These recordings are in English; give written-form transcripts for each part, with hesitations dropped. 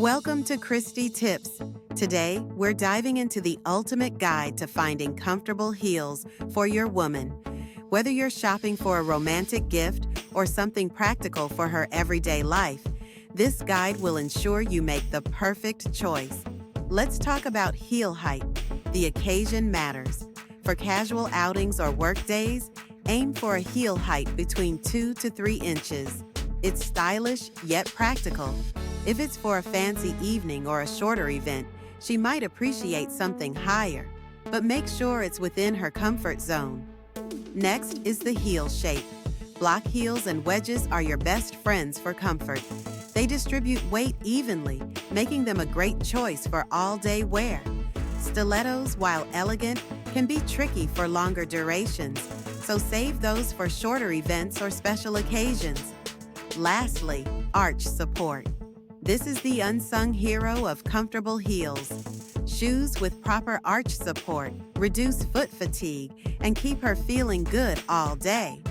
Welcome to Christy Tips. Today, we're diving into the ultimate guide to finding comfortable heels for your woman. Whether you're shopping for a romantic gift or something practical for her everyday life, this guide will ensure you make the perfect choice. Let's talk about heel height. The occasion matters. For casual outings or work days, aim for a heel height between 2 to 3 inches. It's stylish yet practical. If it's for a fancy evening or a shorter event, she might appreciate something higher, but make sure it's within her comfort zone. Next is the heel shape. Block heels and wedges are your best friends for comfort. They distribute weight evenly, making them a great choice for all-day wear. Stilettos, while elegant, can be tricky for longer durations, so save those for shorter events or special occasions. Lastly, arch support. This is the unsung hero of comfortable heels. Shoes with proper arch support reduce foot fatigue and keep her feeling good all day.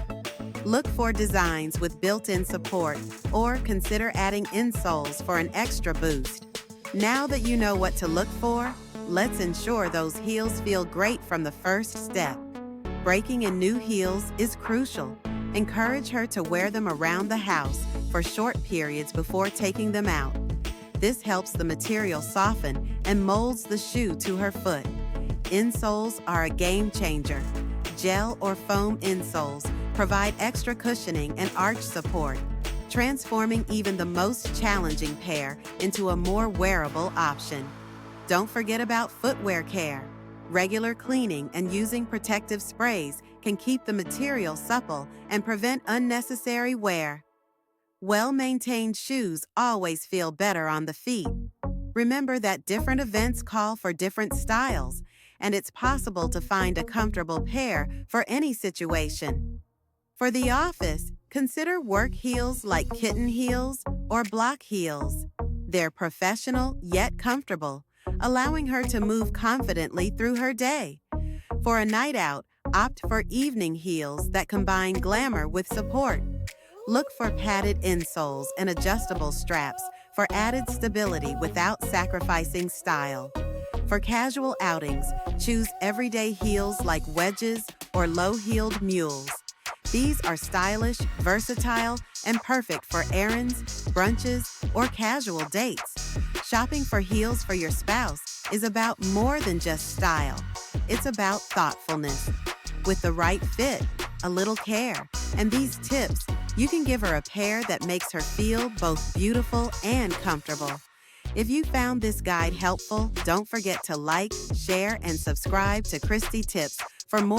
Look for designs with built-in support or consider adding insoles for an extra boost. Now that you know what to look for, let's ensure those heels feel great from the first step. Breaking in new heels is crucial. Encourage her to wear them around the house for short periods before taking them out. This helps the material soften and molds the shoe to her foot. Insoles are a game changer. Gel or foam insoles provide extra cushioning and arch support, transforming even the most challenging pair into a more wearable option. Don't forget about footwear care. Regular cleaning and using protective sprays can keep the material supple and prevent unnecessary wear. Well-maintained shoes always feel better on the feet. Remember that different events call for different styles, and it's possible to find a comfortable pair for any situation. For the office, consider work heels like kitten heels or block heels. They're professional yet comfortable, allowing her to move confidently through her day. For a night out, opt for evening heels that combine glamour with support. Look for padded insoles and adjustable straps for added stability without sacrificing style. For casual outings, choose everyday heels like wedges or low-heeled mules. These are stylish, versatile, and perfect for errands, brunches, or casual dates. Shopping for heels for your spouse is about more than just style. It's about thoughtfulness. With the right fit, a little care, and these tips, you can give her a pair that makes her feel both beautiful and comfortable. If you found this guide helpful, don't forget to like, share, and subscribe to Christy Tips for more